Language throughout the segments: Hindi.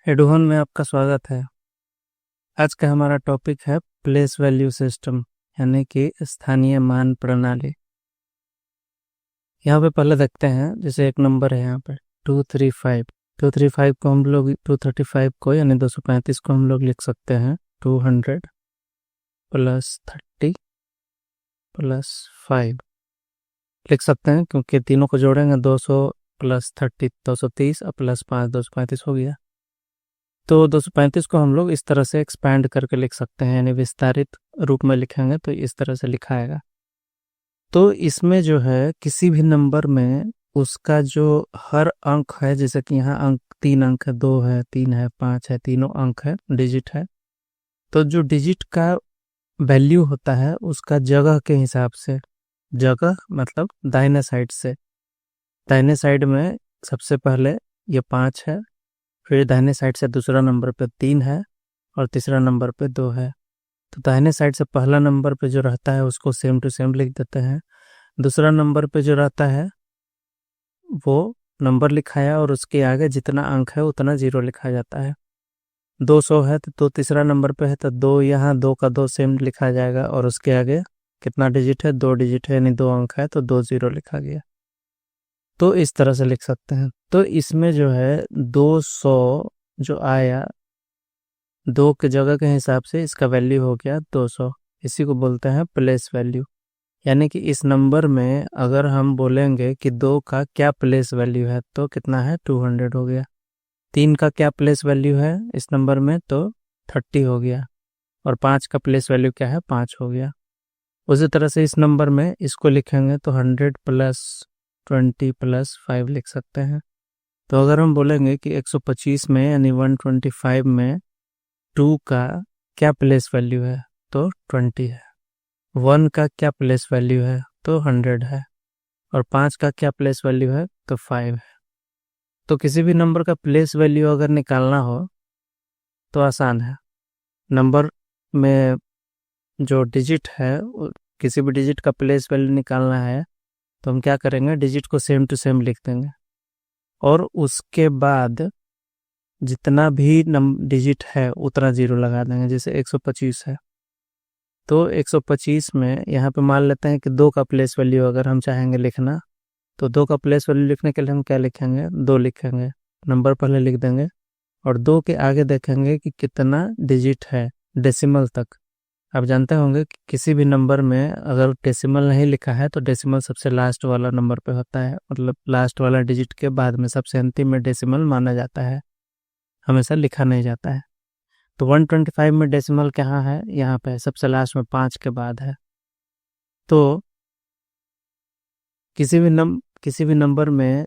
एडुहन में आपका स्वागत है। आज का हमारा टॉपिक है प्लेस वैल्यू सिस्टम यानी कि स्थानीय मान प्रणाली। यहाँ पे पहले देखते हैं, जैसे एक नंबर है यहाँ पे 235। 235 को हम लोग 235 को यानी 235 को हम लोग लिख सकते हैं 200 प्लस 30 प्लस 5 लिख सकते हैं, क्योंकि तीनों को जोड़ेंगे 200 प्लस 30 230 और प्लस 5 235 हो गया। तो 235 को हम लोग इस तरह से एक्सपैंड करके लिख सकते हैं, यानी विस्तारित रूप में लिखेंगे तो इस तरह से लिखा आएगा। तो इसमें जो है किसी भी नंबर में उसका जो हर अंक है, जैसे कि यहाँ अंक 3 अंक है, 2 है, 3 है, 5 है, तीनों अंक है, डिजिट है। तो जो डिजिट का वैल्यू होता है उसका जगह के हिसाब से, जगह मतलब दाहिने साइड से, दाहिने साइड में सबसे पहले ये 5 है, फिर दाहिने साइड से दूसरा नंबर पे 3 है और तीसरा नंबर पे 2 है। तो दाहिने साइड से पहला नंबर पे जो रहता है उसको सेम टू सेम लिख देते हैं। दूसरा नंबर पे जो रहता है वो नंबर लिखाया और उसके आगे जितना अंक है उतना 0 लिखा जाता है। 200 है तो तीसरा नंबर पे है तो 2, यहाँ 2 का 2 सेम लिखा जाएगा और उसके आगे कितना डिजिट है, 2 डिजिट है यानी 2 अंक है तो 2 0 लिखा गया। तो इस तरह से लिख सकते हैं। तो इसमें जो है 200 जो आया, 2 के जगह के हिसाब से इसका वैल्यू हो गया 200। इसी को बोलते हैं प्लेस वैल्यू। यानी कि इस नंबर में अगर हम बोलेंगे कि 2 का क्या प्लेस वैल्यू है तो कितना है, 200 हो गया। 3 का क्या प्लेस वैल्यू है इस नंबर में तो 30 हो गया। और 5 का प्लेस वैल्यू क्या है, 5 हो गया। उसी तरह से इस नंबर में इसको लिखेंगे तो 100 प्लस 20 प्लस 5 लिख सकते हैं। तो अगर हम बोलेंगे कि 125 में यानी 125 में 2 का क्या प्लेस वैल्यू है तो 20 है। 1 का क्या प्लेस वैल्यू है तो 100 है। और 5 का क्या प्लेस वैल्यू है तो 5 है। तो किसी भी नंबर का प्लेस वैल्यू अगर निकालना हो तो आसान है। नंबर में जो डिजिट है, किसी भी डिजिट का प्लेस वैल्यू निकालना है तो हम क्या करेंगे, डिजिट को सेम टू सेम लिख देंगे और उसके बाद जितना भी डिजिट है उतना 0 लगा देंगे। जैसे 125 है तो 125 में यहाँ पे मान लेते हैं कि 2 का प्लेस वैल्यू अगर हम चाहेंगे लिखना तो 2 का प्लेस वैल्यू लिखने के लिए हम क्या लिखेंगे, 2 लिखेंगे, नंबर पहले लिख देंगे और 2 के आगे देखेंगे कि कितना डिजिट है डेसिमल तक। आप जानते होंगे कि किसी भी नंबर में अगर डेसिमल नहीं लिखा है तो डेसिमल सबसे लास्ट वाला नंबर पे होता है, मतलब लास्ट वाला डिजिट के बाद में सबसे अंतिम में डेसिमल माना जाता है, हमेशा लिखा नहीं जाता है। तो 125 में डेसिमल कहाँ है, यहाँ पे सबसे लास्ट में 5 के बाद है। तो किसी भी नंबर में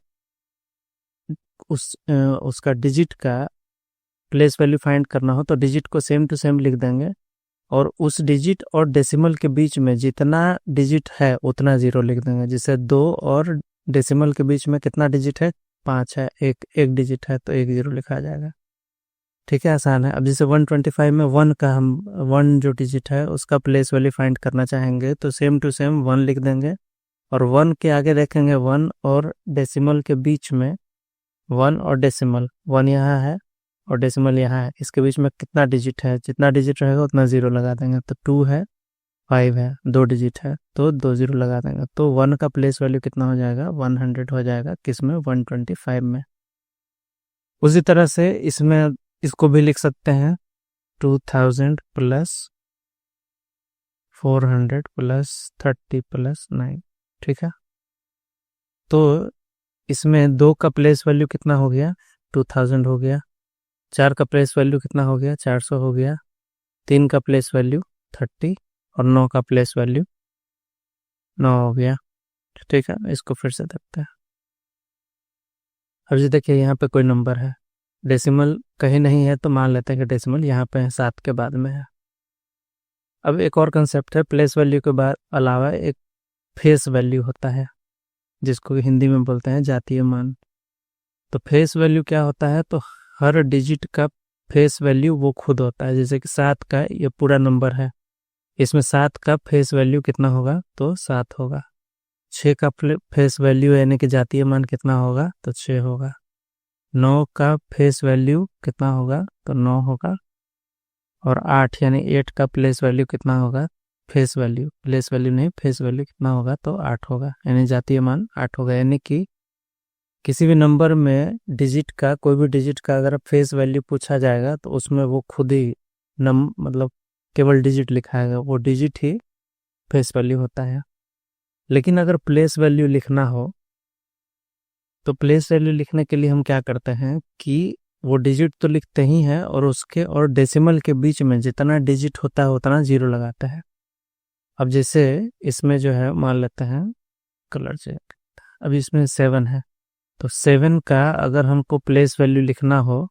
उसका डिजिट का प्लेस वैल्यू फाइंड करना हो तो डिजिट को सेम टू सेम लिख देंगे और उस डिजिट और डेसिमल के बीच में जितना डिजिट है उतना 0 लिख देंगे। जैसे 2 और डेसिमल के बीच में कितना डिजिट है, 5 है, एक डिजिट है तो 1 0 लिखा जाएगा। ठीक है, आसान है। अब जैसे 125 में 1 का हम 1 जो डिजिट है उसका प्लेस वैल्यू फाइंड करना चाहेंगे तो सेम टू सेम 1 लिख देंगे और 1 के आगे देखेंगे 1 और डेसिमल के बीच में 1 और डेसिमल, 1 यहाँ है और डेसिमल यहाँ है, इसके बीच में कितना डिजिट है, जितना डिजिट रहेगा उतना 0 लगा देंगे। तो 2 है, 5 है, 2 डिजिट है तो 2 0 लगा देंगे। तो 1 का प्लेस वैल्यू कितना हो जाएगा, 100 हो जाएगा, किसमें, 125 में। उसी तरह से इसमें इसको भी लिख सकते हैं 2000 प्लस 400 प्लस 30 प्लस 9। ठीक है, तो इसमें 2 का प्लेस वैल्यू कितना हो गया, 2000 हो गया। 4 का प्लेस वैल्यू कितना हो गया, 400 हो गया। 3 का प्लेस वैल्यू 30 और 9 का प्लेस वैल्यू 9 हो गया। ठीक है, इसको फिर से देखते हैं। अब जी देखिए यहाँ पे कोई नंबर है, डेसिमल कहीं नहीं है तो मान लेते हैं कि डेसिमल यहाँ पे है, 7 के बाद में है। अब एक और कंसेप्ट है, प्लेस वैल्यू के बाद अलावा एक फेस वैल्यू होता है जिसको हिंदी में बोलते हैं जातीय मान। तो फेस वैल्यू क्या होता है, तो हर डिजिट का फेस वैल्यू वो खुद होता है। जैसे कि 7 का ये पूरा नंबर है, इसमें 7 का फेस वैल्यू कितना होगा तो 7 होगा। 6 का फेस वैल्यू यानी कि जातीय मान कितना होगा तो 6 होगा। 9 का फेस वैल्यू कितना होगा, तो 9 होगा। और 8 यानी 8 का प्लेस वैल्यू कितना होगा, फेस वैल्यू, प्लेस वैल्यू नहीं, फेस वैल्यू कितना होगा, तो 8 होगा, यानी जातीय मान 8 होगा। यानी कि किसी भी नंबर में डिजिट का, कोई भी डिजिट का अगर फेस वैल्यू पूछा जाएगा तो उसमें वो खुद ही मतलब केवल डिजिट लिखाएगा, वो डिजिट ही फेस वैल्यू होता है। लेकिन अगर प्लेस वैल्यू लिखना हो तो प्लेस वैल्यू लिखने के लिए हम क्या करते हैं कि वो डिजिट तो लिखते ही हैं और उसके और डेसिमल के बीच में जितना डिजिट होता है उतना जीरो लगाते हैं। अब जैसे इसमें जो है मान लेते हैं कलर से, अब इसमें 7 है, तो 7 का अगर हमको प्लेस वैल्यू लिखना हो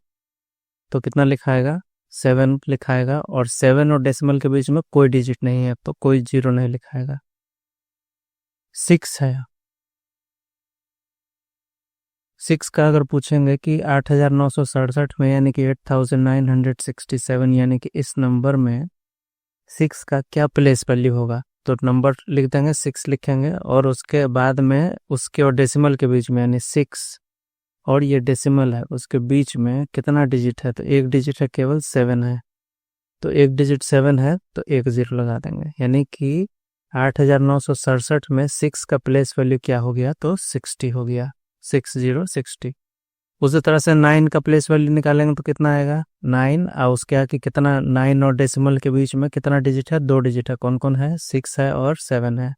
तो कितना लिखाएगा, 7 लिखाएगा। और 7 और डेसिमल के बीच में कोई डिजिट नहीं है तो कोई जीरो नहीं लिखाएगा। 6 है, 6 का अगर पूछेंगे कि 8967 में यानी कि 8967 यानी कि इस नंबर में 6 का क्या प्लेस वैल्यू होगा, तो नंबर लिख देंगे, 6 लिखेंगे और उसके बाद में उसके और डेसिमल के बीच में यानी 6 और ये डेसिमल है उसके बीच में कितना डिजिट है, तो एक डिजिट है केवल 7 है, तो एक डिजिट 7 है तो एक जीरो लगा देंगे। यानी कि 8967 में 6 का प्लेस वैल्यू क्या हो गया, तो 60 हो गया, 6060। उसी तरह से 9 का प्लेस वैल्यू निकालेंगे तो कितना आएगा, 9 और उसके आगे कितना, 9 और डेसिमल के बीच में कितना डिजिट है, 2 डिजिट है, कौन कौन है, 6 है और 7 है,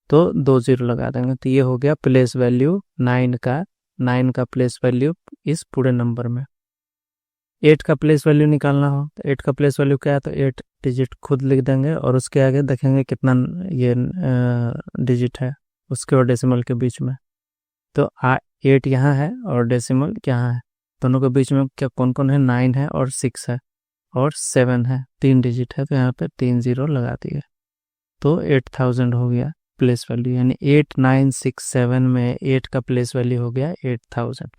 तो 2 जीरो लगा देंगे। तो ये हो गया प्लेस वैल्यू 9 का प्लेस वैल्यू इस पूरे नंबर में। 8 का प्लेस वैल्यू निकालना हो तो 8 का प्लेस वैल्यू क्या है, तो 8 डिजिट खुद लिख देंगे और उसके आगे देखेंगे कितना ये डिजिट है उसके और डेसिमल के बीच में, तो 8 यहाँ है और डेसिमल यहाँ है, दोनों के बीच में क्या कौन कौन है, 9 है और 6 है और 7 है, 3 डिजिट है, तो यहाँ पे 3 जीरो लगा दिए, तो 8000 हो गया प्लेस वैल्यू। यानी 8967 में 8 का प्लेस वैल्यू हो गया 8000।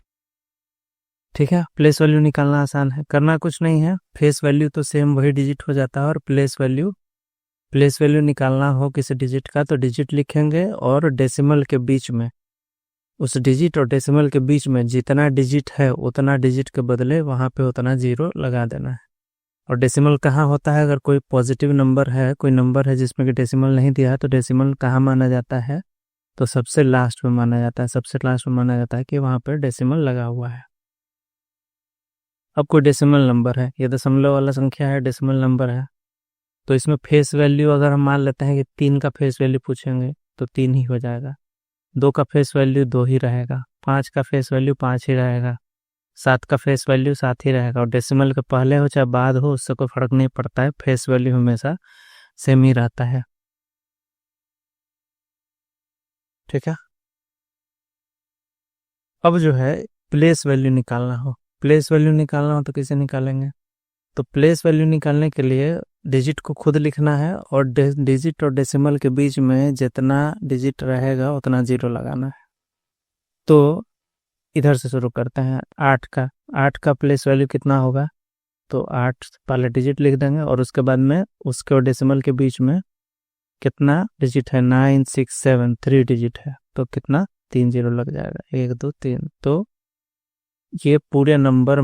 ठीक है, प्लेस वैल्यू निकालना आसान है, करना कुछ नहीं है, फेस वैल्यू तो सेम वही डिजिट हो जाता है और प्लेस वैल्यू निकालना हो किसी डिजिट का तो डिजिट लिखेंगे और डेसिमल के बीच में, उस डिजिट और डेसिमल के बीच में जितना डिजिट है उतना डिजिट के बदले वहाँ पे उतना जीरो लगा देना है। और डेसिमल कहाँ होता है, अगर कोई पॉजिटिव नंबर है, कोई नंबर है जिसमें कि डेसिमल नहीं दिया है तो डेसिमल कहाँ माना जाता है, तो सबसे लास्ट में माना जाता है, सबसे लास्ट में माना जाता है कि वहाँ पर डेसिमल लगा हुआ है। अब कोई डेसिमल नंबर है, ये दशमलव वाला संख्या है, डेसिमल नंबर है, तो इसमें फेस वैल्यू अगर हम मान लेते हैं कि 3 का फेस वैल्यू पूछेंगे तो 3 ही हो जाएगा, 2 का फेस वैल्यू 2 ही रहेगा, 5 का फेस वैल्यू 5 ही रहेगा, 7 का फेस वैल्यू 7 ही रहेगा। और डेसिमल के पहले हो चाहे बाद हो उससे कोई फर्क नहीं पड़ता है, फेस वैल्यू हमेशा सेम ही रहता है। ठीक है, अब जो है प्लेस वैल्यू निकालना हो, तो कैसे निकालेंगे, तो प्लेस वैल्यू निकालने के लिए डिजिट को खुद लिखना है और डिजिट और डेसिमल के बीच में जितना डिजिट रहेगा उतना जीरो लगाना है। तो इधर से शुरू करते हैं, 8 का प्लेस वैल्यू कितना होगा, तो 8 पहले डिजिट लिख देंगे और उसके बाद में उसके और डेसिमल के बीच में कितना डिजिट है, 967, 3 डिजिट है, तो कितना 3 जीरो लग जाएगा, 1 2 3। तो ये पूरे नंबर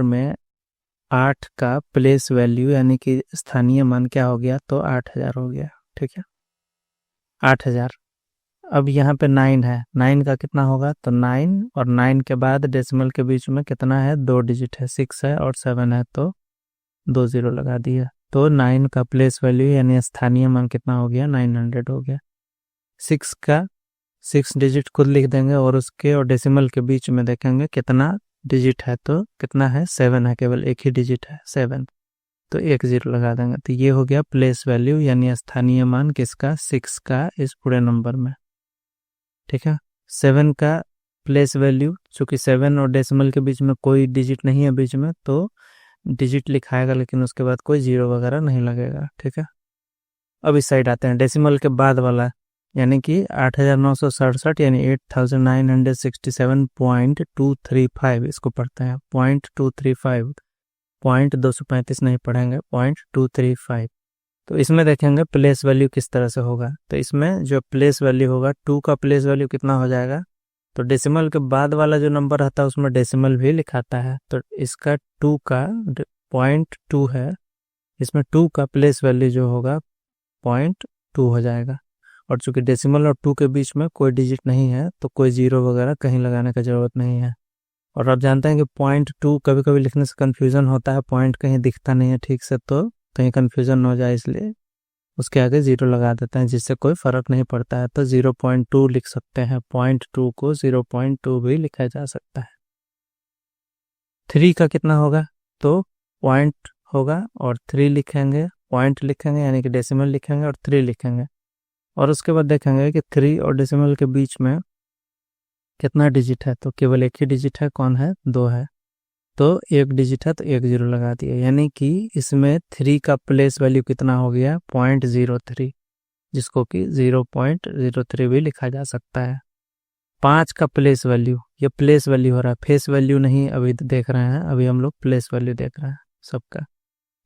में 8 का प्लेस वैल्यू यानी कि स्थानीय मान क्या हो गया, तो 8000 हो गया। ठीक है, 8000। अब यहाँ पे 9 है, 9 का कितना होगा, तो 9 और 9 के बाद डेसिमल के बीच में कितना है, 2 डिजिट है, 6 है और 7 है, तो 2 जीरो लगा दिया, तो 9 का प्लेस वैल्यू यानी स्थानीय मान कितना हो गया, 900 हो गया। 6 डिजिट खुद लिख देंगे और उसके और डेसिमल के बीच में देखेंगे कितना डिजिट है, तो कितना है, 7 है, केवल एक ही डिजिट है 7, तो 1 जीरो लगा देंगे। तो ये हो गया प्लेस वैल्यू यानी स्थानीय मान किसका, 6 का इस पूरे नंबर में। ठीक है, 7 का प्लेस वैल्यू, चूंकि 7 और डेसिमल के बीच में कोई डिजिट नहीं है बीच में, तो डिजिट लिखाएगा लेकिन उसके बाद कोई जीरो वगैरह नहीं लगेगा। ठीक है, अब इस साइड आते हैं, डेसिमल के बाद वाला यानी कि 8967 यानी 8967.235 इसको पढ़ते हैं, 0.235, 235 नहीं पढ़ेंगे, 0.235। तो इसमें देखेंगे प्लेस वैल्यू किस तरह से होगा, तो इसमें जो प्लेस वैल्यू होगा 2 का प्लेस वैल्यू कितना हो जाएगा, तो डेसिमल के बाद वाला जो नंबर आता है उसमें डेसिमल भी लिखाता है। तो इसका 2 का 0.2 है, इसमें 2 का प्लेस वैल्यू जो होगा 0.2 हो जाएगा। और चूंकि डेसिमल और 2 के बीच में कोई डिजिट नहीं है तो कोई जीरो वगैरह कहीं लगाने का ज़रूरत नहीं है। और आप जानते हैं कि 0.2 कभी कभी लिखने से कन्फ्यूज़न होता है, पॉइंट कहीं दिखता नहीं है ठीक से, तो कहीं कन्फ्यूज़न हो जाए इसलिए उसके आगे ज़ीरो लगा देते हैं, जिससे कोई फ़र्क नहीं पड़ता है। तो 0.2 लिख सकते हैं, 0.2 को 0.2 भी लिखा जा सकता है। 3 का कितना होगा, तो पॉइंट होगा और 3 लिखेंगे, पॉइंट लिखेंगे यानी कि डेसिमल लिखेंगे और 3 लिखेंगे। और उसके बाद देखेंगे कि 3 और डेसिमल के बीच में कितना डिजिट है, तो केवल एक ही डिजिट है, कौन है, 2 है। तो एक डिजिट है तो एक जीरो लगा दिया, यानी कि इसमें 3 का प्लेस वैल्यू कितना हो गया, 0.03, जिसको कि 0.03 भी लिखा जा सकता है। 5 का प्लेस वैल्यू, ये प्लेस वैल्यू हो रहा है, फेस वैल्यू नहीं अभी देख रहे हैं, अभी हम लोग प्लेस वैल्यू देख रहे हैं सबका।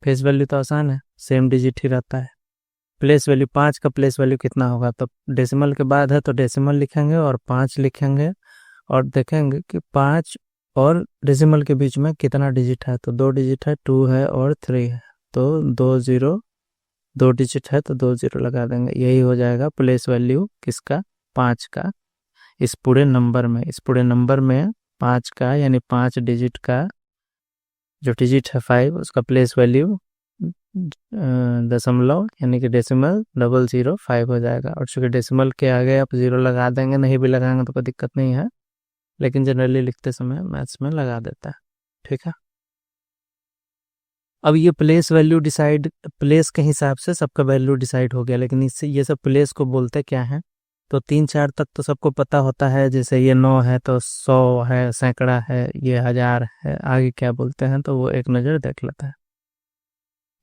फेस वैल्यू तो आसान है, सेम डिजिट ही रहता है। प्लेस वैल्यू 5 का प्लेस वैल्यू कितना होगा, तो डेसिमल के बाद है तो डेसिमल लिखेंगे और 5 लिखेंगे और देखेंगे कि 5 और डेसिमल के बीच में कितना डिजिट है, तो 2 डिजिट है, 2 है और 3 है, तो 2 डिजिट है तो 2 जीरो लगा देंगे। यही हो जाएगा प्लेस वैल्यू किसका, 5 का। इस पूरे नंबर में 5 का यानी 5 डिजिट का जो डिजिट है 5, उसका प्लेस वैल्यू दशमलव यानी कि डेसिमल 005 हो जाएगा। और चूंकि डेसिमल के आगे आप जीरो लगा देंगे, नहीं भी लगाएंगे तो कोई दिक्कत नहीं है, लेकिन जनरली लिखते समय मैथ्स में लगा देता है, ठीक है। अब ये प्लेस के हिसाब से सबका वैल्यू डिसाइड हो गया, लेकिन इससे ये सब प्लेस को बोलते क्या है, तो 3 4 तक तो सबको पता होता है, जैसे ये 9 है तो 100 है, सैकड़ा है, ये 1000 है, आगे क्या बोलते हैं तो वो एक नज़र देख लेता है।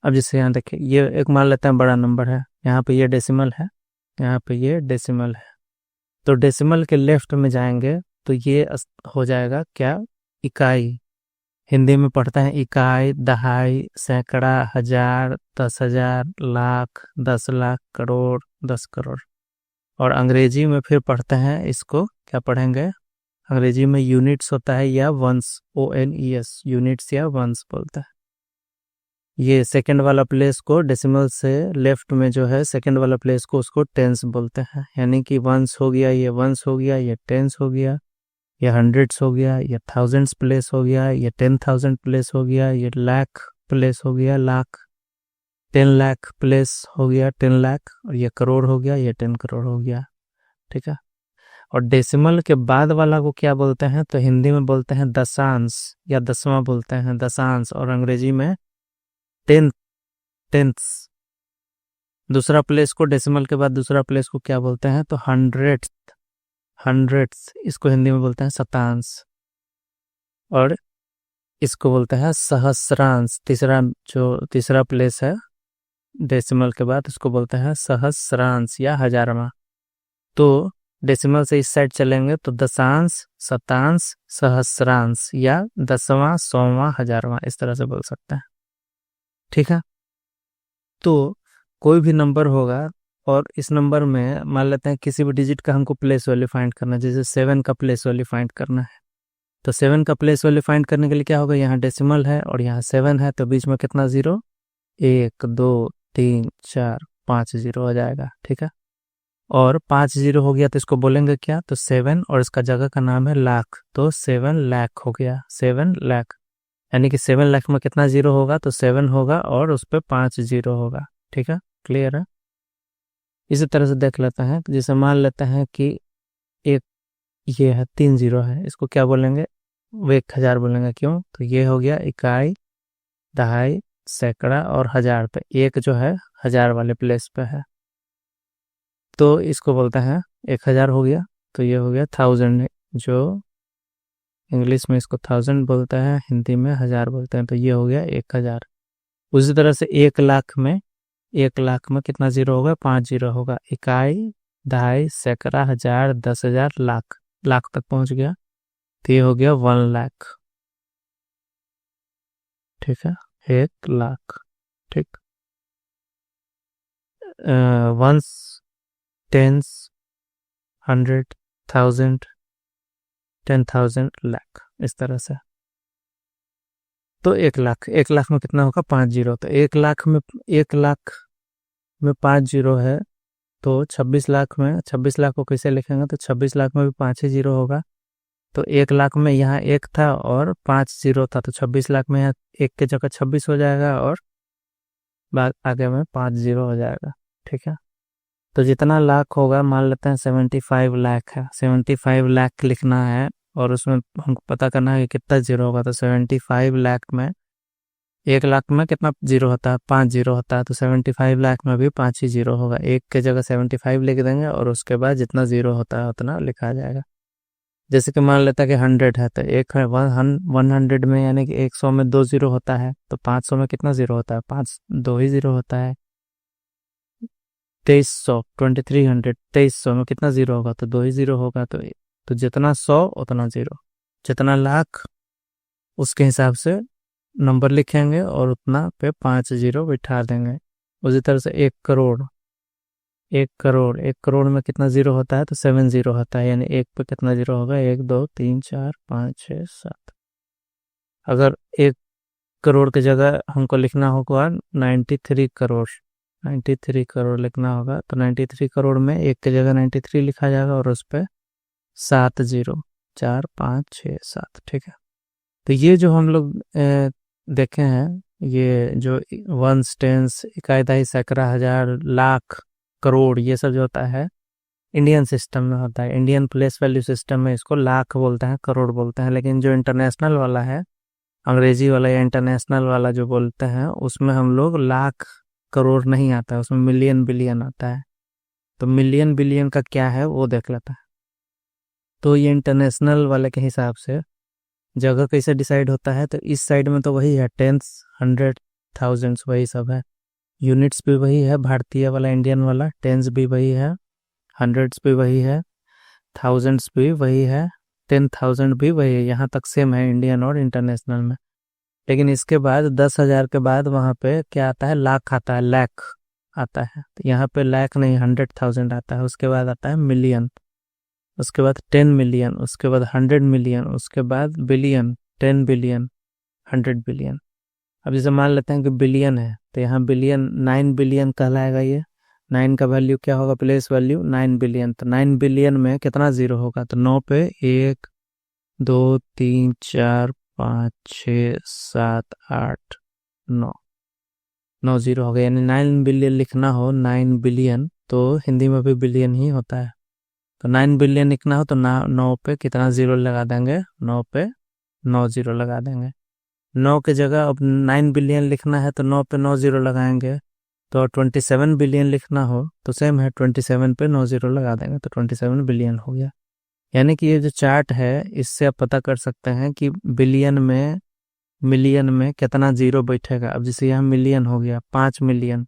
अब जैसे यहाँ देखिए, ये एक मान लेते हैं बड़ा नंबर है, यहाँ पे ये डेसिमल है, यहाँ पे ये डेसिमल है, तो डेसिमल के लेफ्ट में जाएंगे तो ये हो जाएगा क्या, इकाई। हिंदी में पढ़ते हैं इकाई, दहाई, सैकड़ा, हजार, 10,000, लाख, 10 लाख, करोड़, 10 करोड़। और अंग्रेजी में फिर पढ़ते हैं, इसको क्या पढ़ेंगे, अंग्रेजी में यूनिट्स होता है या वंस, ONES, यूनिट्स या वंस बोलता है। ये सेकंड वाला प्लेस को डेसिमल से लेफ्ट में जो है सेकंड वाला प्लेस को उसको टेंस बोलते हैं, यानी कि वंस हो गया, ये वंस हो गया, ये टेंस हो गया, ये हंड्रेड्स हो गया, ये थाउजेंड्स प्लेस हो गया, ये 10,000 प्लेस हो गया, ये लाख प्लेस हो गया, लाख, 10 लाख प्लेस हो गया, 10 लाख, और ये करोड़ हो गया, ये 10 करोड़ हो गया, ठीक है। और डेसिमल के बाद वाला को क्या बोलते हैं, तो हिंदी में बोलते हैं दशांश या दसवां बोलते हैं, दशांश, और अंग्रेजी में टेंथ्स। दूसरा प्लेस को डेसिमल के बाद दूसरा प्लेस को क्या बोलते हैं, तो हंड्रेड्स, इसको हिंदी में बोलते हैं शतांश, और इसको बोलते हैं सहस्रांश। तीसरा प्लेस है डेसिमल के बाद, उसको बोलते हैं सहस्रांश या हजारवां। तो डेसिमल से इस साइड चलेंगे तो दशांश, शतांश, सहस्रांश या दसवां, सौवां, हजारवां, इस तरह से बोल सकते हैं, ठीक है। तो कोई भी नंबर होगा और इस नंबर में मान लेते हैं किसी भी डिजिट का हमको प्लेस वैल्यू फाइंड करना है, जैसे 7 का प्लेस वैल्यू फाइंड करना है, तो 7 का प्लेस वैल्यू फाइंड करने के लिए क्या होगा, यहाँ डेसिमल है और यहाँ 7 है, तो बीच में कितना जीरो, 1 2 3 4 5 जीरो हो जाएगा, ठीक है। और 5 जीरो हो गया तो इसको बोलेंगे क्या, तो 7, और इसका जगह का नाम है लाख, तो 7 लाख हो गया, 7 लाख, यानी कि 7 लाख में कितना जीरो होगा, तो 7 होगा और उस पर 5 जीरो होगा, ठीक है, क्लियर है। इसी तरह से देख लेते हैं, जैसे मान लेते हैं कि एक ये है 3 जीरो है, इसको क्या बोलेंगे, वो 1000 बोलेंगे, क्यों, तो ये हो गया इकाई, दहाई, सैकड़ा और हजार, पे एक जो है हजार वाले प्लेस पे है, तो इसको बोलते हैं 1000 हो गया, तो ये हो गया 1000, जो इंग्लिश में इसको 1000 बोलता है, हिंदी में हजार बोलते हैं, तो ये हो गया 1000। उसी तरह से 1 लाख में कितना जीरो होगा, 5 जीरो होगा, इकाई, दहाई, सैकड़ा, हजार, 10,000, लाख, लाख तक पहुंच गया, तो ये हो गया 1 लाख, ठीक है, 1 लाख, ठीक। वंस, टेंस, 100, 1000, 10,000 लाख, इस तरह से। तो 1 लाख में कितना होगा? 5 जीरो। तो 1 लाख में 5 जीरो है, तो 26 लाख को कैसे लिखेंगे? तो 26 लाख में भी 5 ही जीरो होगा। तो 1 लाख में यहाँ 1 था और 5 जीरो था, तो 26 लाख में यहाँ 1 के जगह 26 हो जाएगा और बाद आगे में 5 जीरो हो जाएगा। ठीक है, तो जितना लाख होगा, मान लेते हैं 75 लाख है, 75 लाख लिखना है और उसमें हमको पता करना है कि कितना जीरो होगा। तो 75 लाख में 1 लाख में कितना जीरो होता है? 5 जीरो होता है। तो 75 लाख में भी 5 ही जीरो होगा। 1 के जगह 75 लिख देंगे और उसके बाद जितना जीरो होता है उतना लिखा जाएगा। जैसे कि मान लेता है कि 100 है, तो 100 में यानी कि 100 में 2 जीरो होता है, तो 500 में कितना जीरो होता है? 2 ही जीरो होता है। 2300 में कितना जीरो होगा? तो 2 ही जीरो होगा। तो जितना 100 उतना जीरो, जितना लाख उसके हिसाब से नंबर लिखेंगे और उतना पे 5 जीरो बिठा देंगे। उसी तरह से 1 करोड़ में कितना जीरो होता है? तो 7 जीरो होता है, यानी 1 पे कितना जीरो होगा? 1 2 3 4 5 6 7। अगर 1 करोड़ की जगह हमको लिखना होगा 93 करोड़, 93 करोड़ लिखना होगा, तो 93 करोड़ में 1 की जगह 93 लिखा जाएगा और उस पर 7 जीरो, 4 5 6 7। ठीक है, तो ये जो हम लोग देखे हैं, ये जो वंस, टेंस, इकाई, दहाई, सैकड़ा, हजार, लाख, करोड़, ये सब जो होता है इंडियन सिस्टम में होता है। इंडियन प्लेस वैल्यू सिस्टम में इसको लाख बोलते हैं, करोड़ बोलते हैं। लेकिन जो इंटरनेशनल वाला है, अंग्रेजी वाला या इंटरनेशनल वाला जो बोलते हैं, उसमें हम लोग लाख करोड़ नहीं आता है, उसमें मिलियन बिलियन आता है। तो मिलियन बिलियन का क्या है वो देख लेता है। तो ये इंटरनेशनल वाले के हिसाब से जगह कैसे डिसाइड होता है? तो इस साइड में तो वही है, टेंस, हंड्रेड, थाउजेंड्स, वही सब है। यूनिट्स भी वही है, भारतीय वाला, इंडियन वाला। टेंस भी वही है, हंड्रेड्स भी वही है, थाउजेंड्स भी वही है, 10,000 भी वही है। यहाँ तक सेम है इंडियन और इंटरनेशनल में। लेकिन इसके बाद 10,000 के बाद वहाँ पे क्या आता है? लाख आता है, लाख आता है। तो यहाँ पे लाख नहीं, 100,000 आता है। उसके बाद आता है मिलियन, उसके बाद 10 मिलियन, उसके बाद 100 मिलियन, उसके बाद बिलियन, 10 बिलियन, 100 बिलियन। अब जैसे मान लेते हैं कि बिलियन है, तो यहाँ बिलियन 9 बिलियन कहलाएगा। ये 9 का वैल्यू क्या होगा? Place value 9 billion. तो 9 बिलियन में कितना जीरो होगा? तो 9 पे 1 2 3 4 5 6 7 8 9 जीरो हो गया। यानी 9 बिलियन लिखना हो, 9 बिलियन, तो हिंदी में भी बिलियन ही होता है। तो 9 बिलियन लिखना हो तो 9 पे कितना जीरो लगा देंगे? 9 पे 9 जीरो लगा देंगे। 9 की जगह अब 9 बिलियन लिखना है तो 9 पे 9 जीरो लगाएंगे। तो 27 बिलियन लिखना हो तो सेम है, 27 पे 9 जीरो लगा देंगे, तो 27 बिलियन हो गया। यानी कि ये जो चार्ट है, इससे आप पता कर सकते हैं कि बिलियन में, मिलियन में कितना जीरो बैठेगा। अब जैसे यहाँ मिलियन हो गया, 5 मिलियन,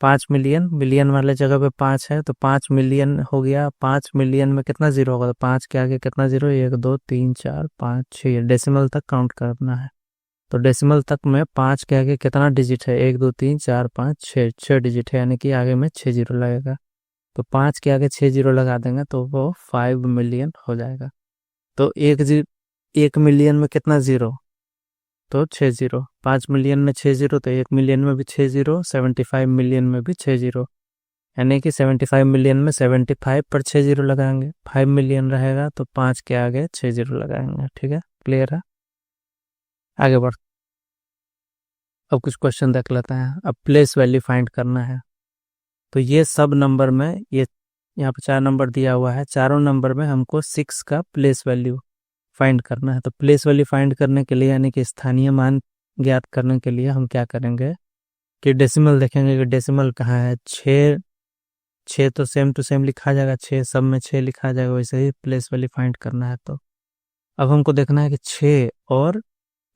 5 मिलियन, मिलियन वाले जगह पे 5 है, तो 5 मिलियन हो गया। 5 मिलियन में कितना जीरो होगा? तो 5 के आगे कितना जीरो? 1 2 3 4 5 6, डेसिमल तक काउंट करना है। तो डेसिमल तक में 5 के आगे कितना डिजिट है? 1 2 3 4 5 6, 6 डिजिट है, यानी कि आगे में 6 जीरो लगेगा। तो 5 के आगे 6 जीरो लगा देंगे तो वो 5 मिलियन हो जाएगा। तो 1 मिलियन में कितना जीरो? तो 6 जीरो। 5 मिलियन में 6 जीरो, तो 1 मिलियन में भी 6 जीरो, 75 मिलियन में भी 6 जीरो। यानी कि 75 मिलियन में 75 पर 6 जीरो लगाएंगे। 5 मिलियन रहेगा तो 5 के आगे 6 जीरो लगाएंगे। ठीक है, क्लियर है? आगे बढ़, अब कुछ क्वेश्चन देख लेते हैं। अब प्लेस वैल्यू फाइंड करना है। तो ये सब नंबर में, ये यहाँ पे 4 नंबर दिया हुआ है, चारों नंबर में हमको 6 का प्लेस वैल्यू फाइंड करना है। तो प्लेस वैल्यू फाइंड करने के लिए, यानी कि स्थानीय मान ज्ञात करने के लिए, हम क्या करेंगे कि डेसिमल देखेंगे कि डेसिमल कहाँ है। 6 तो सेम टू सेम लिखा जाएगा, 6 सब में 6 लिखा जाएगा, वैसे ही प्लेस वैल्यू फाइंड करना है। तो अब हमको देखना है कि 6 और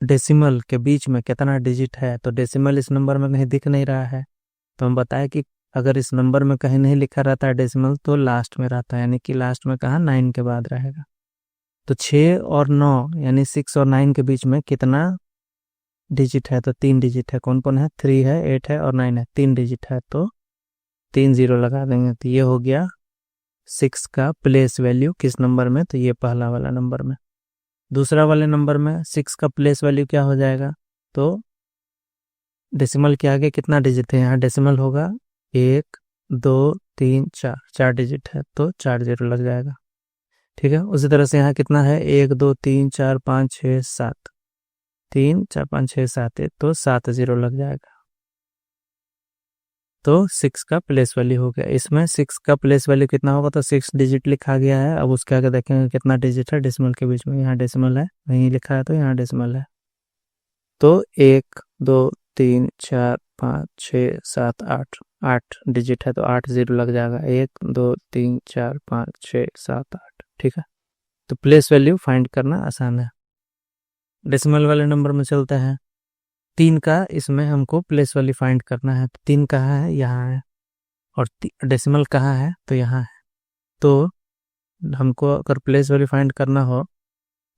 डेसिमल के बीच में कितना डिजिट है। तो डेसिमल इस नंबर में कहीं दिख नहीं रहा है, तो हम बताए कि अगर इस नंबर में कहीं नहीं लिखा रहता है डेसिमल, तो लास्ट में रहता है, यानी कि लास्ट में कहाँ? 9 के बाद रहेगा। तो 6 और 9 यानी 6 और 9 के बीच में कितना डिजिट है? तो 3 डिजिट है। कौन कौन है? 3 है, 8 है और 9 है, 3 डिजिट है, तो 3 जीरो लगा देंगे। तो ये हो गया 6 का प्लेस वैल्यू किस नंबर में? तो ये पहला वाला नंबर में। दूसरा वाले नंबर में 6 का प्लेस वैल्यू क्या हो जाएगा, तो डेसिमल के आगे कितना डिजिट है, यहाँ डेसिमल होगा 1 2 3 4, 4 डिजिट है तो 4 जीरो लग जाएगा। ठीक है, उसी तरह से यहाँ कितना है 1 2 3 4 5 6 7, 3 4 5 6 7 है तो 7 जीरो लग जाएगा। तो 6 का प्लेस वैल्यू हो गया। इसमें 6 का प्लेस वैल्यू कितना होगा, तो 6 डिजिट लिखा गया है। अब उसके आगे देखेंगे कितना डिजिट है डेसिमल के बीच में, यहाँ डेसिमल है, वहीं लिखा है तो यहाँ डेसिमल है। तो 1 2 3 4 5 6 7 8, 8 डिजिट है तो 8 जीरो लग जाएगा। 1 2 3 4 5 6 7 8। ठीक है, तो प्लेस वैल्यू फाइंड करना आसान है। डेसिमल वाले नंबर में चलते हैं। 3 का इसमें हमको प्लेस वैल्यू फाइंड करना है। तो 3 कहाँ है, यहाँ है, और डेसिमल कहाँ है, तो यहाँ है। तो हमको अगर प्लेस वैल्यू फाइंड करना हो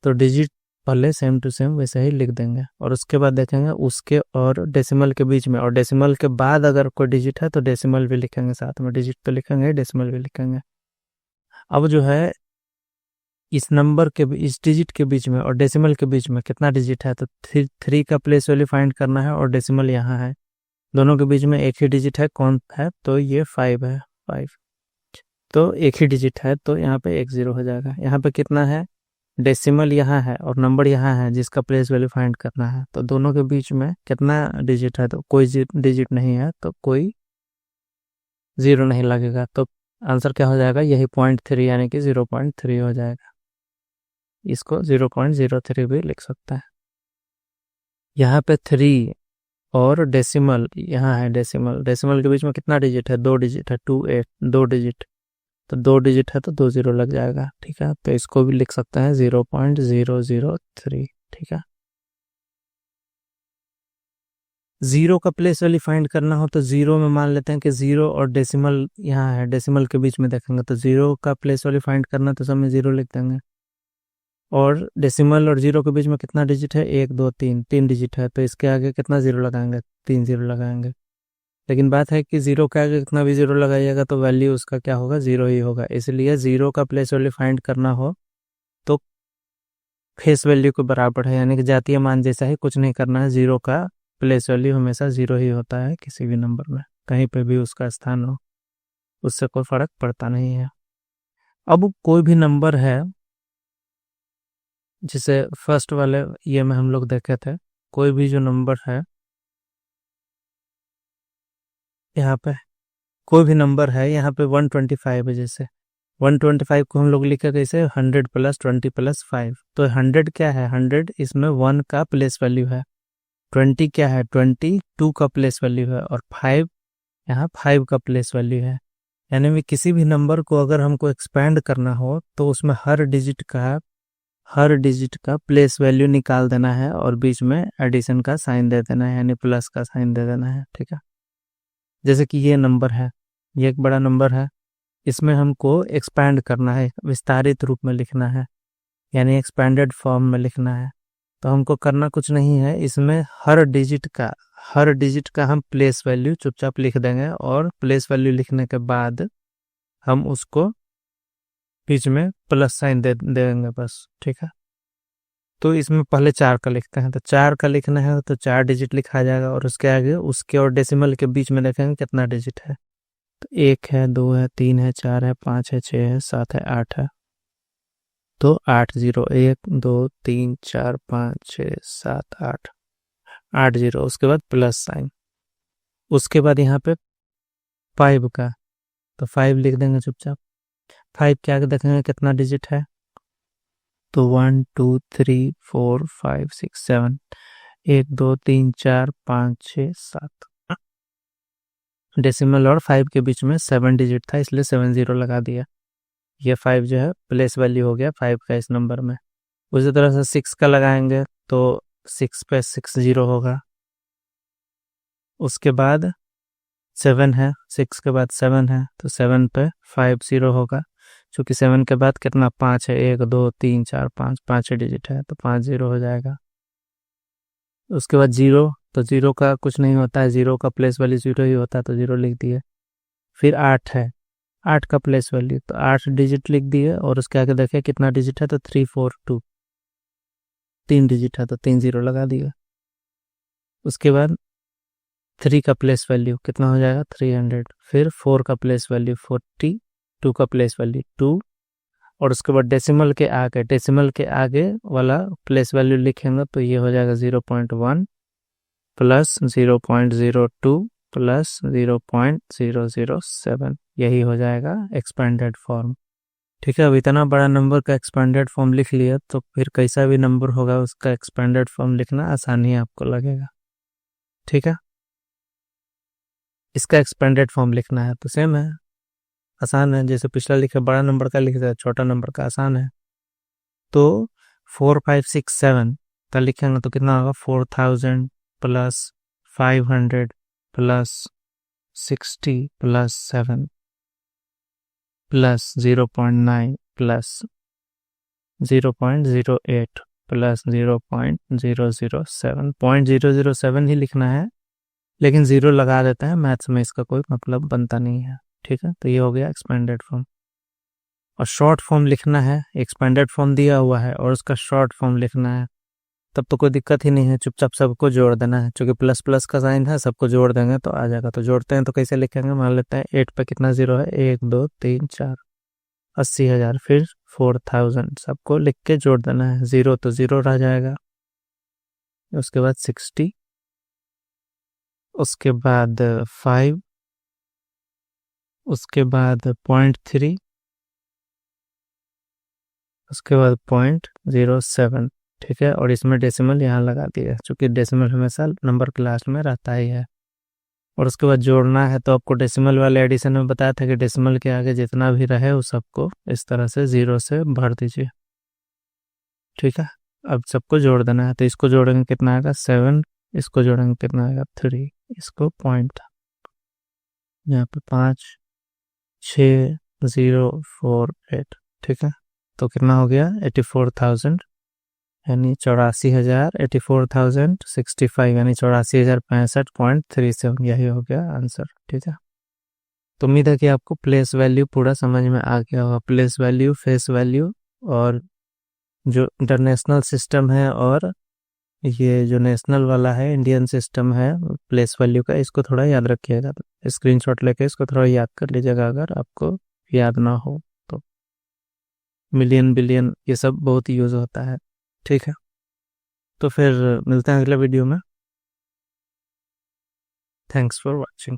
तो डिजिट पहले सेम टू सेम वैसे ही लिख देंगे, और उसके बाद देखेंगे उसके और डेसिमल के बीच में, और डेसिमल के बाद अगर कोई डिजिट है तो डेसिमल भी लिखेंगे साथ में। डिजिट तो लिखेंगे, डेसिमल भी लिखेंगे। अब जो है इस नंबर के इस डिजिट के बीच में और डेसिमल के बीच में कितना डिजिट है, तो 3 का प्लेस वैल्यू फाइंड करना है, और डेसिमल यहाँ है। दोनों के बीच में एक ही डिजिट है, कौन है, तो ये 5 है। 5 तो एक ही डिजिट है तो यहाँ पे 1 जीरो हो जाएगा। यहाँ पे कितना है, डेसिमल यहाँ है और नंबर यहाँ है जिसका प्लेस वैल्यू फाइंड करना है। तो दोनों के बीच में कितना डिजिट है, तो कोई डिजिट नहीं है तो कोई जीरो नहीं लगेगा। तो आंसर क्या हो जाएगा, यही 0.3 यानी कि 0.3 हो जाएगा। इसको 0.03 भी लिख सकता है। यहाँ पे 3 और डेसिमल यहाँ है, डेसिमल डेसिमल के बीच में कितना डिजिट है, 2 डिजिट है, 2 8, 2 डिजिट, तो 2 डिजिट है तो 2 जीरो लग जाएगा। ठीक है, तो इसको भी लिख सकते हैं 0.003। ठीक है, जीरो का प्लेस वैल्यू फाइंड करना हो तो जीरो में मान लेते हैं कि जीरो और डेसिमल यहाँ है, डेसिमल के बीच में देखेंगे तो जीरो का प्लेस वैल्यू फाइंड करना तो सब में जीरो लिख देंगे। और डेसिमल और जीरो के बीच में कितना डिजिट है, 1 2 3, 3 डिजिट है तो इसके आगे कितना जीरो लगाएंगे, 3 जीरो लगाएंगे। लेकिन बात है कि जीरो के आगे कितना भी जीरो लगाइएगा तो वैल्यू उसका क्या होगा, जीरो ही होगा। इसलिए जीरो का प्लेस वैल्यू फाइंड करना हो तो फेस वैल्यू के बराबर है, यानी कि जातीय मान जैसा ही, कुछ नहीं करना है। जीरो का प्लेस वैल्यू हमेशा जीरो ही होता है, किसी भी नंबर में कहीं पे भी उसका स्थान हो, उससे कोई फर्क पड़ता नहीं है। अब कोई भी नंबर है, जिसे फर्स्ट वाले ये में हम लोग देखे थे, कोई भी जो नंबर है यहाँ पे, कोई भी नंबर है यहाँ पे 125 है, जैसे 125 को हम लोग लिखे कैसे, 100 + 20 + 5। तो 100 क्या है, 100 इसमें 1 का प्लेस वैल्यू है। 20 क्या है, 20 2 का प्लेस वैल्यू है, और 5 यहाँ 5 का प्लेस वैल्यू है। यानी कि किसी भी नंबर को अगर हमको एक्सपेंड करना हो तो उसमें हर डिजिट का प्लेस वैल्यू निकाल देना है, और बीच में एडिशन का साइन दे देना है, यानी प्लस का साइन दे देना है। ठीक है, जैसे कि ये नंबर है, ये एक बड़ा नंबर है, इसमें हमको एक्सपैंड करना है, विस्तारित रूप में लिखना है, यानी एक्सपैंडेड फॉर्म में लिखना है। तो हमको करना कुछ नहीं है, इसमें हर डिजिट का हम प्लेस वैल्यू चुपचाप लिख देंगे, और प्लेस वैल्यू लिखने के बाद हम उसको बीच में प्लस साइन दे देंगे बस। ठीक है, तो इसमें पहले 4 का लिखते हैं, तो 4 का लिखना है तो 4 डिजिट लिखा जाएगा, और उसके आगे उसके और डेसिमल के बीच में देखेंगे कितना डिजिट है, तो 1 है, 2 है, 3 है, 4 है, 5 है, 6 है, 7 है, 8 है। तो 8 जीरो, 1 2 3 4 5 6 7 8, 8 जीरो, उसके बाद प्लस साइन, उसके बाद यहाँ पे 5 का, तो 5 लिख देंगे चुपचाप। 5 के आगे देखेंगे कितना डिजिट है, तो 1 2 3 4 5 6 7, 1 2 3 4 5 6 7, डेसिमल और 5 के बीच में 7 डिजिट था, इसलिए 7 जीरो लगा दिया। ये 5 जो है प्लेस वैल्यू हो गया 5 का इस नंबर में। उसी तरह से 6 का लगाएंगे तो 6 पे 6 जीरो होगा, उसके बाद 7 है, 6 के बाद 7 है तो 7 पे 5 जीरो होगा, क्योंकि 7 के बाद कितना 5 है, 1 2 3 4 5, 5 डिजिट है तो 5 जीरो हो जाएगा। उसके बाद जीरो, तो जीरो का कुछ नहीं होता है, जीरो का प्लेस वैल्यू जीरो ही होता है तो जीरो लिख दिए। फिर 8 है, 8 का प्लेस वैल्यू, तो 8 डिजिट लिख दिए, और उसके आगे देखिए कितना डिजिट है, तो 3 4 2, 3 डिजिट है तो 3 जीरो लगा दिया। उसके बाद 3 का प्लेस वैल्यू कितना हो जाएगा 300, फिर 4 का प्लेस वैल्यू 40, 2 का प्लेस वैल्यू 2, और उसके बाद डेसिमल के आगे वाला प्लेस वैल्यू लिखेंगे तो ये हो जाएगा 0.1 प्लस 0.02 प्लस 0.007, यही हो जाएगा एक्सपेंडेड फॉर्म। ठीक है, अब इतना बड़ा नंबर का एक्सपेंडेड फॉर्म लिख लिया तो फिर कैसा भी नंबर होगा उसका एक्सपेंडेड फॉर्म लिखना आसानी आपको लगेगा। ठीक है, इसका एक्सपेंडेड फॉर्म लिखना है तो सेम है, आसान है, जैसे पिछला लिखा बड़ा नंबर का लिख दिया, छोटा नंबर का आसान है। तो 4567 का लिखेंगे तो कितना होगा 4000 plus 500 plus 60 plus 7 plus 0.9 plus 0.08 plus 0.007, 0.007 ही लिखना है, लेकिन जीरो लगा देते हैं, मैथ्स में इसका कोई मतलब बनता नहीं है। ठीक है, तो ये हो गया एक्सपेंडेड फॉर्म। और शॉर्ट फॉर्म लिखना है, एक्सपेंडेड फॉर्म दिया हुआ है और उसका शॉर्ट फॉर्म लिखना है, तब तो कोई दिक्कत ही नहीं है, चुपचाप सबको जोड़ देना है, क्योंकि प्लस प्लस का साइन है, सबको जोड़ देंगे तो आ जाएगा। तो जोड़ते हैं तो कैसे लिखेंगे, मान लेते हैं 8 पे कितना जीरो है, 1 2 3 4, 80,000, फिर 4000, सबको लिख के जोड़ देना है, जीरो तो जीरो रह जाएगा। उसके बाद 60, उसके बाद 5, उसके बाद 0.3, उसके बाद 0.07। ठीक है, और इसमें डेसिमल यहाँ लगा दिया क्योंकि डेसिमल हमेशा नंबर के लास्ट में रहता ही है। और उसके बाद जोड़ना है तो आपको डेसिमल वाले एडिशन में बताया था कि डेसिमल के आगे जितना भी रहे उस सबको इस तरह से जीरो से भर दीजिए। ठीक है, अब सबको जोड़ देना है, तो इसको जोड़ेंगे कितना आएगा 7, इसको जोड़ेंगे कितना आएगा 3, इसको पॉइंट यहाँ पे 5 6 0 4 8। ठीक है, तो कितना हो गया 84,000, यानी 84,000, 84,065, यानी 84,065.37, यही हो गया आंसर। ठीक है, तो उम्मीद है कि आपको प्लेस वैल्यू पूरा समझ में आ गया होगा, प्लेस वैल्यू, फेस वैल्यू, और जो इंटरनेशनल सिस्टम है और ये जो नेशनल वाला है इंडियन सिस्टम है प्लेस वैल्यू का, इसको थोड़ा याद रखिएगा, स्क्रीनशॉट लेके इसको थोड़ा याद कर लीजिएगा अगर आपको याद ना हो तो। मिलियन, बिलियन, ये सब बहुत यूज होता है। ठीक है, तो फिर मिलते हैं अगले वीडियो में। Thanks for watching.